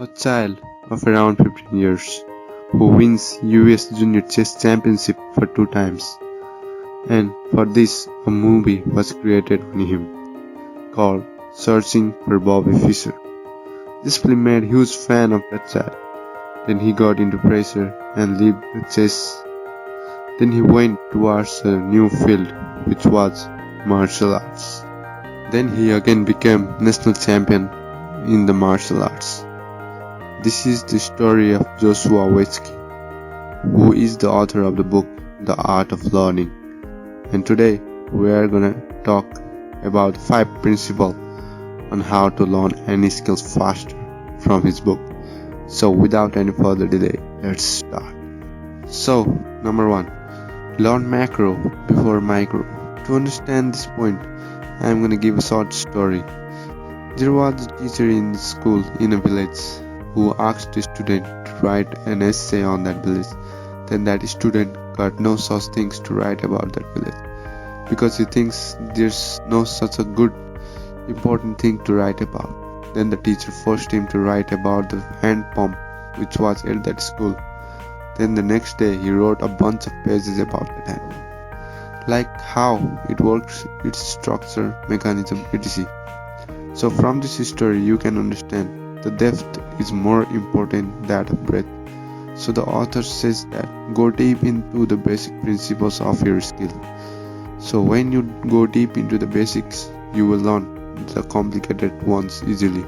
A child of around 15 years who wins US Junior Chess Championship for 2 times, and for this a movie was created on him called Searching for Bobby Fischer. This film made huge fan of that child. Then he got into pressure and left the chess. Then he went towards a new field, which was martial arts. Then he again became national champion in the martial arts. This is the story of Joshua Waitzkin, who is the author of the book The Art of Learning. And today we are gonna talk about 5 principles on how to learn any skills faster from his book. So without any further delay, let's start. So, number 1. Learn macro before micro. To understand this point, I am gonna give a short story. There was a teacher in school in a village who asked a student to write an essay on that village. Then that student got no such things to write about that village because he thinks there's no such a good important thing to write about. Then the teacher forced him to write about the hand pump which was at that school. Then the next day he wrote a bunch of pages about that hand pump, like how it works, its structure, mechanism, etc. So from this story you can understand the depth is more important than the breadth. So the author says that go deep into the basic principles of your skill. So when you go deep into the basics, you will learn the complicated ones easily.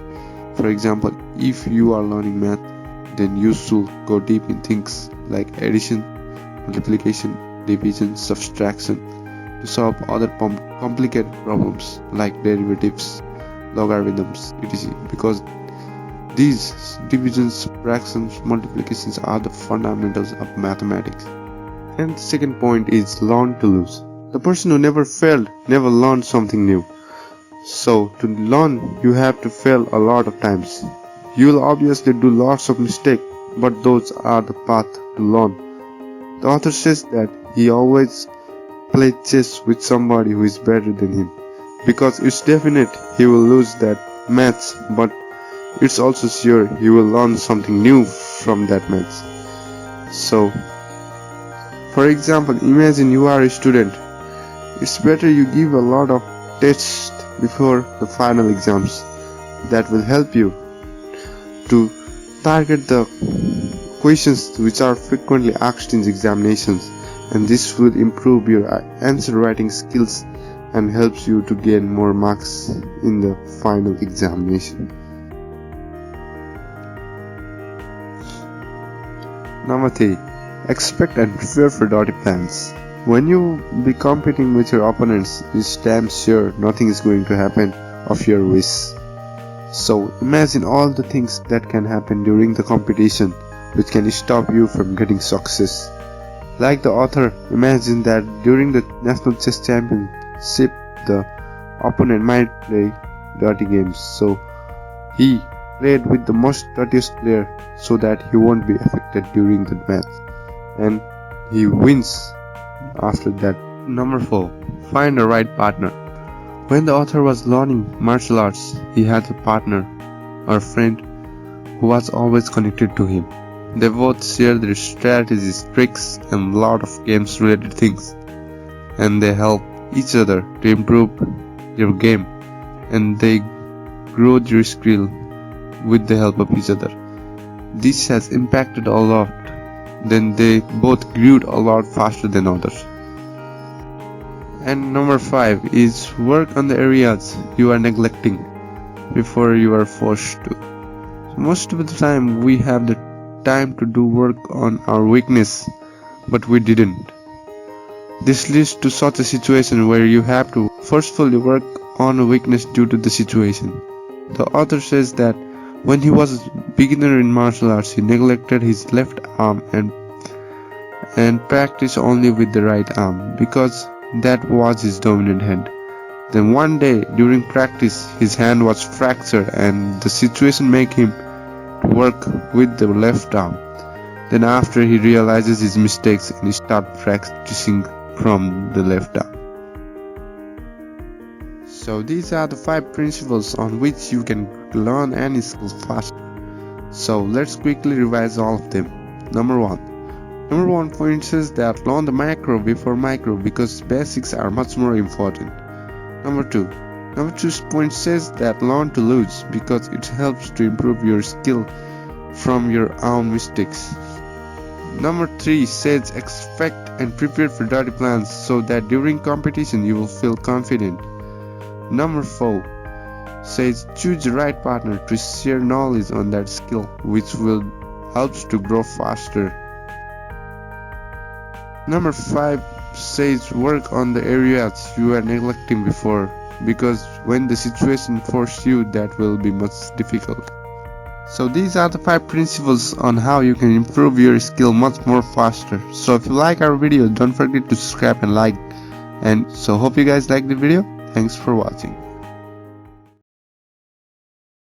For example, if you are learning math, then you should go deep in things like addition, multiplication, division, subtraction to solve other complicated problems like derivatives, logarithms, etc. because these divisions, subtractions, multiplications are the fundamentals of mathematics. And the second point is learn to lose. The person who never failed never learned something new. So to learn you have to fail a lot of times. You will obviously do lots of mistakes, but those are the path to learn. The author says that he always plays chess with somebody who is better than him, because it's definite he will lose that match, but it's also sure he will learn something new from that match. So, for example, imagine you are a student. It's better you give a lot of tests before the final exams. That will help you to target the questions which are frequently asked in examinations, and this will improve your answer writing skills and helps you to gain more marks in the final examination. Number 3. Expect and prepare for dirty plans. When you be competing with your opponents, it's damn sure nothing is going to happen of your wish. So imagine all the things that can happen during the competition which can stop you from getting success. Like the author, imagine that during the National Chess Championship the opponent might play dirty games, so he played with the most dirtiest player so that he won't be affected during the match, and he wins after that. Number 4. Find the right partner. When the author was learning martial arts, he had a partner or friend who was always connected to him. They both shared their strategies, tricks, and lot of games related things, and they help each other to improve their game, and they grow their skill with the help of each other. This has impacted a lot. Then they both grew a lot faster than others. And number 5 is work on the areas you are neglecting before you are forced to. Most of the time we have the time to do work on our weakness, but we didn't. This leads to such a situation where you have to forcefully work on a weakness due to the situation. The author says that when he was a beginner in martial arts, he neglected his left arm and practiced only with the right arm because that was his dominant hand. Then one day during practice his hand was fractured and the situation made him work with the left arm. Then after he realizes his mistakes and he starts practicing from the left arm. So these are the 5 principles on which you can learn any skill faster. So let's quickly revise all of them. Number 1 point says that learn the macro before micro because basics are much more important. Number 2 point says that learn to lose because it helps to improve your skill from your own mistakes. Number 3 says expect and prepare for dirty plans so that during competition you will feel confident. Number 4 says choose the right partner to share knowledge on that skill, which will help to grow faster. Number 5 says work on the areas you were neglecting before, because when the situation forces you, that will be much difficult. So these are the 5 principles on how you can improve your skill much more faster. So if you like our video, don't forget to subscribe and like. And so hope you guys like the video. Thanks for watching.